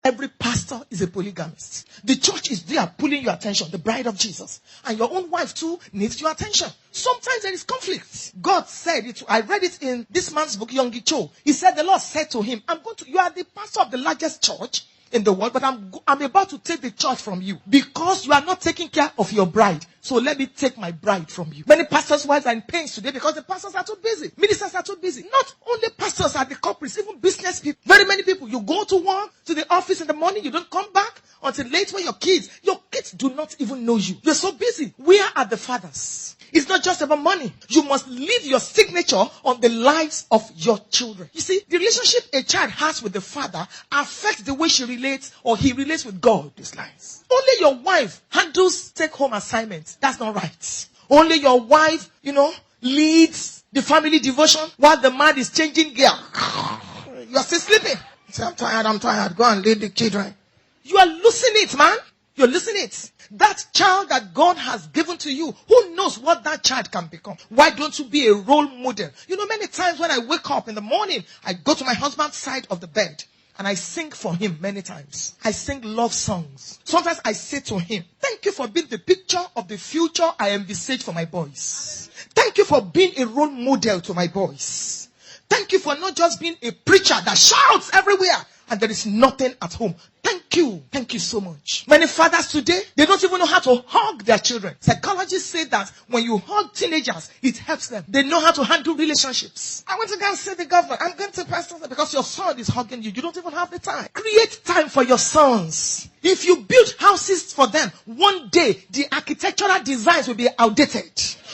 Every pastor is a polygamist. The church is there pulling your attention, the bride of Jesus. And your own wife too needs your attention. Sometimes there is conflict. God said it. I read it in this man's book, Yonggi Cho. He said the Lord said to him, you are the pastor of the largest church in the world, but I'm about to take the church from you because you are not taking care of your bride. So let me take my bride from you. Many pastors' wives are in pains today because the pastors are too busy. Ministers are too busy. Not only pastors are the culprits, even business people. Very many people. You go to work, to the office in the morning, you don't come back until late when your kids do not even know you. You're so busy. Where are the fathers? It's not just about money. You must leave your signature on the lives of your children. You see, the relationship a child has with the father affects the way she relates or he relates with God. These lines. Only your wife handles take-home assignments. That's not right. Only your wife, leads the family devotion while the man is changing gear. You are still sleeping. You say, I'm tired. Go and lead the children. You are losing it, man. You're losing it. That child that God has given to you, who knows what that child can become? Why don't you be a role model? Many times when I wake up in the morning, I go to my husband's side of the bed and I sing for him many times. I sing love songs. Sometimes I say to him, thank you for being the picture of the future I envisage for my boys. Thank you for being a role model to my boys. Thank you for not just being a preacher that shouts everywhere and there is nothing at home. Thank you. Thank you so much. Many fathers today, they don't even know how to hug their children. Psychologists say that when you hug teenagers, it helps them. They know how to handle relationships. I went to go and say to the government, I'm going to pastor because your son is hugging you. You don't even have the time. Create time for your sons. If you build houses for them, one day the architectural designs will be outdated.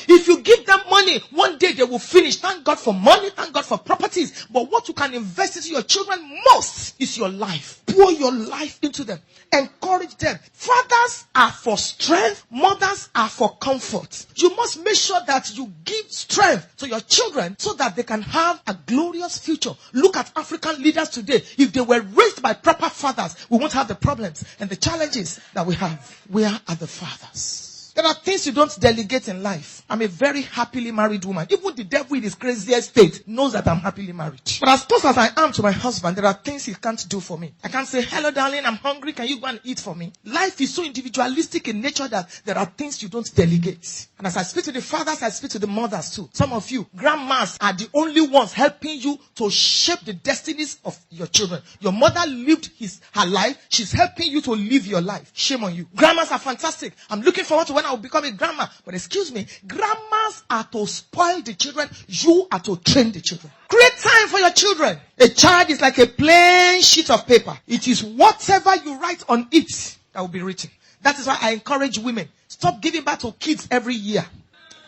If you give them money, one day they will finish. Thank God for money. Thank God for properties. But what you can invest into your children most is your life. Pour your life into them. Encourage them. Fathers are for strength. Mothers are for comfort. You must make sure that you give strength to your children so that they can have a glorious future. Look at African leaders today. If they were raised by proper fathers, we won't have the problems and the challenges that we have. Where are the fathers? There are things you don't delegate in life. I'm a very happily married woman. Even the devil in his craziest state knows that I'm happily married. But as close as I am to my husband, there are things he can't do for me. I can't say, hello darling, I'm hungry. Can you go and eat for me? Life is so individualistic in nature that there are things you don't delegate. And as I speak to the fathers, I speak to the mothers too. Some of you, grandmas are the only ones helping you to shape the destinies of your children. Your mother lived her life. She's helping you to live your life. Shame on you. Grandmas are fantastic. I'm looking forward to when I will become a grandma. But excuse me, grandmas are to spoil the children. You are to train the children. Create time for your children. A child is like a plain sheet of paper. It is whatever you write on it that will be written. That is why I encourage women. Stop giving birth to kids every year.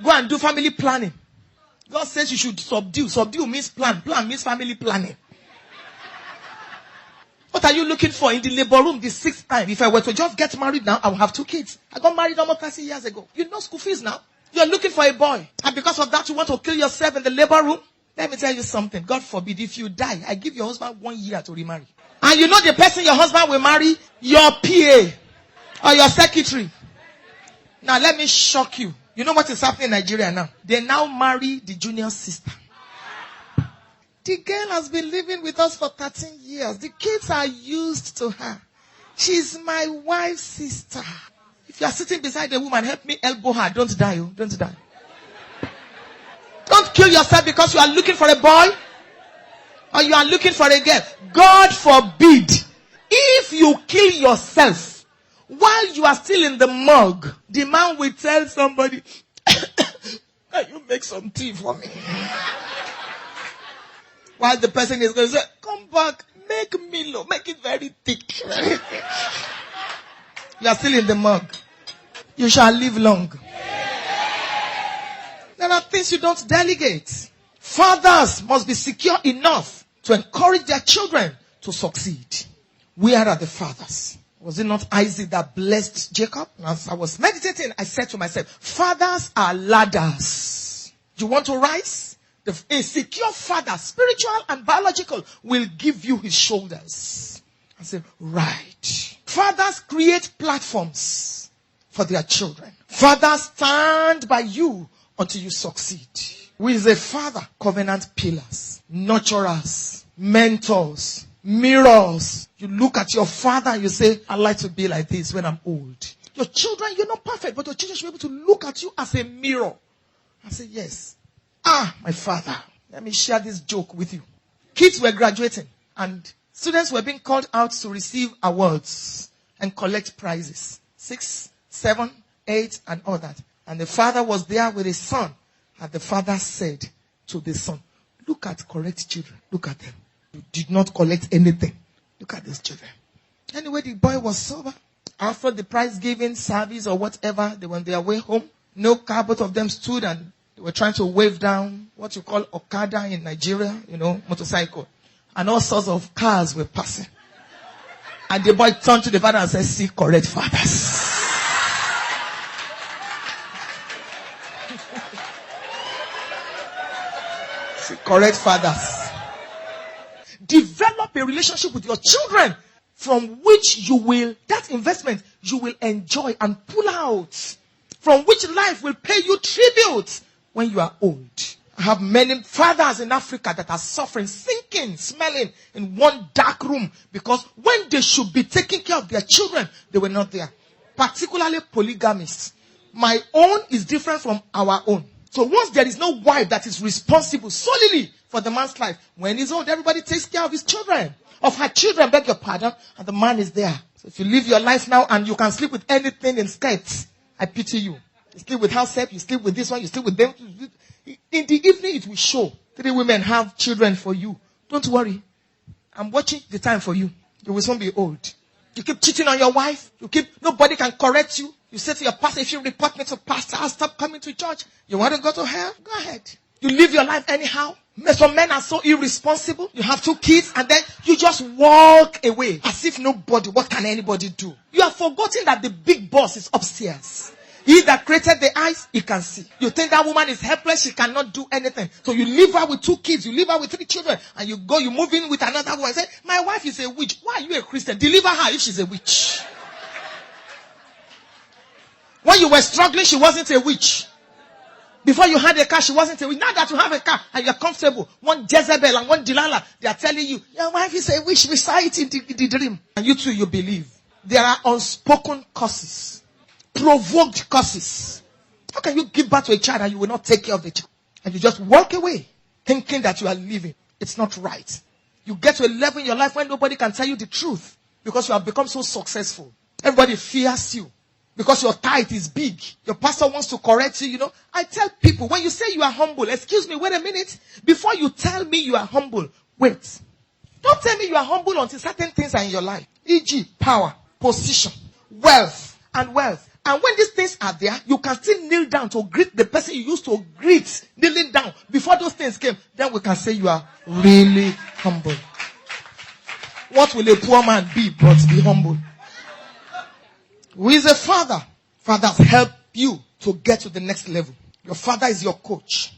Go and do family planning. God says you should subdue. Subdue means plan. Plan means family planning. What are you looking for in the labor room the 6th time? If I were to just get married now, I will have 2 kids. I got married almost 30 years ago. You know school fees now. You're looking for a boy. And because of that, you want to kill yourself in the labor room? Let me tell you something. God forbid, if you die, I give your husband 1 year to remarry. And you know the person your husband will marry? Your PA. Or your secretary. Now let me shock you. You know what is happening in Nigeria now? They now marry the junior sister. The girl has been living with us for 13 years. The kids are used to her. She's my wife's sister. If you are sitting beside a woman, help me elbow her. Don't die. Oh. Don't die. Don't kill yourself because you are looking for a boy or you are looking for a girl. God forbid. If you kill yourself while you are still in the morgue, the man will tell somebody, can you make some tea for me? While the person is going to say, come back, make Milo, make it very thick. You are still in the mug. You shall live long. There are things you don't delegate. Fathers must be secure enough to encourage their children to succeed. Where are the fathers? Was it not Isaac that blessed Jacob? As I was meditating, I said to myself, fathers are ladders. You want to rise? A secure father, spiritual and biological, will give you his shoulders. I said, right. Fathers create platforms for their children. Fathers stand by you until you succeed. Who is a father? Covenant pillars, nurturers, mentors, Mirrors. You look at your father and you say, I'd like to be like this when I'm old. Your children, you're not perfect, but your children should be able to look at you as a mirror and say, yes. My father. Let me share this joke with you. Kids were graduating and students were being called out to receive awards and collect prizes. 6, 7, 8, and all that. And the father was there with his son. And the father said to the son, look at correct children. Look at them. You did not collect anything. Look at these children. Anyway, the boy was sober. After the prize giving service or whatever, they were on their way home. No car, both of them stood and they were trying to wave down what you call Okada in Nigeria, motorcycle. And all sorts of cars were passing. And the boy turned to the father and said, see correct fathers. See correct fathers. Develop a relationship with your children from which that investment you will enjoy and pull out. From which life will pay you tribute when you are old. I have many fathers in Africa that are suffering, sinking, smelling in one dark room because when they should be taking care of their children, they were not there. Particularly polygamists. My own is different from our own. So once there is no wife that is responsible solely for the man's life, when he's old, everybody takes care of his children. Of her children, beg your pardon, and the man is there. So if you live your life now and you can sleep with anything in skirts, I pity you. You sleep with house help, you sleep with this one, you sleep with them. In the evening it will show. 3 women have children for you. Don't worry. I'm watching the time for you. You will soon be old. You keep cheating on your wife. Nobody can correct you. You say to your pastor, if you report me to pastor, I'll stop coming to church. You want to go to hell? Go ahead. You live your life anyhow. Some men are so irresponsible. You have 2 kids and then you just walk away as if nobody, what can anybody do? You have forgotten that the big boss is upstairs. He that created the eyes, he can see. You think that woman is helpless, she cannot do anything. So you leave her with 2 kids, you leave her with 3 children, and you move in with another woman and say, my wife is a witch. Why are you a Christian? Deliver her if she's a witch. When you were struggling, she wasn't a witch. Before you had a car, she wasn't a witch. Now that you have a car and you're comfortable, one Jezebel and one Delilah, they are telling you, your wife is a witch, recite in the dream. And you too, you believe. There are unspoken curses. Provoked curses. How can you give birth to a child and you will not take care of the child? And you just walk away thinking that you are living. It's not right. You get to a level in your life when nobody can tell you the truth because you have become so successful. Everybody fears you because your tithe is big. Your pastor wants to correct you, I tell people, when you say you are humble, excuse me, wait a minute. Before you tell me you are humble, wait. Don't tell me you are humble until certain things are in your life. E.g., power, position, wealth, and wealth. And when these things are there, you can still kneel down to greet the person you used to greet, kneeling down. Before those things came, then we can say you are really humble. What will a poor man be but be humble? Who is a father? Fathers help you to get to the next level. Your father is your coach.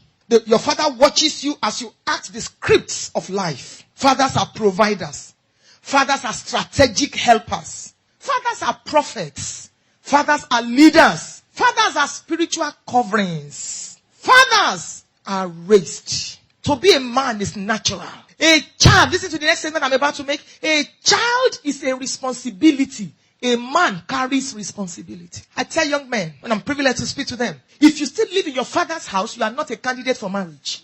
Your father watches you as you act the scripts of life. Fathers are providers. Fathers are strategic helpers. Fathers are prophets. Fathers are leaders. Fathers are spiritual coverings. Fathers are raised. To be a man is natural. A child, listen to the next statement I'm about to make. A child is a responsibility. A man carries responsibility. I tell young men, when I'm privileged to speak to them, if you still live in your father's house, you are not a candidate for marriage.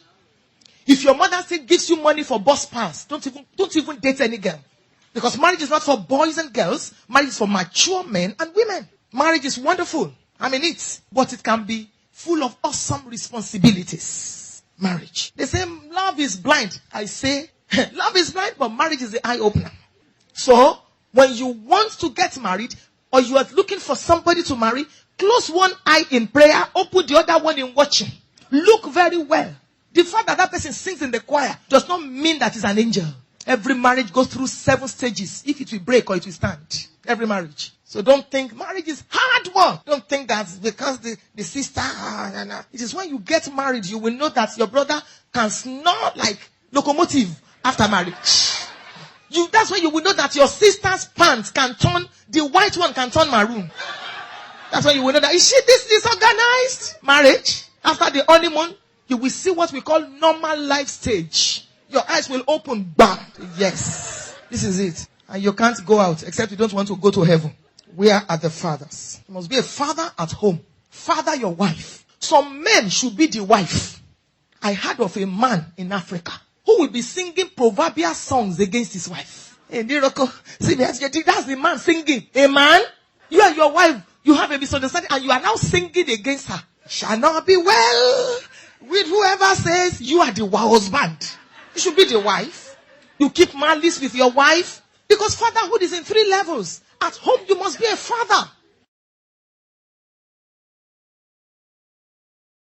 If your mother still gives you money for bus pass, don't even date any girl. Because marriage is not for boys and girls. Marriage is for mature men and women. Marriage is wonderful. I'm in it. But it can be full of awesome responsibilities. Marriage. They say love is blind. I say love is blind, but marriage is the eye opener. So, when you want to get married, or you are looking for somebody to marry, close one eye in prayer, open the other one in watching. Look very well. The fact that that person sings in the choir does not mean that he's an angel. Every marriage goes through 7 stages. If it will break or it will stand. Every marriage. So don't think marriage is hard work. Don't think that because the sister, It is when you get married, you will know that your brother can snore like locomotive after marriage. That's when you will know that your sister's pants can turn, the white one can turn maroon. That's when you will know that, is she this disorganized? Marriage, after the honeymoon, you will see what we call normal life stage. Your eyes will open, bam. Yes. This is it. And you can't go out except you don't want to go to heaven. Where are the fathers? You must be a father at home. Father your wife. Some men should be the wife. I heard of a man in Africa who will be singing proverbial songs against his wife. Hey, Niroko, see, that's the man singing. A man, you and your wife, you have a misunderstanding and you are now singing against her. Shall not be well with whoever says you are the husband. You should be the wife. You keep malice with your wife. Because fatherhood is in 3 levels. At home, you must be a father.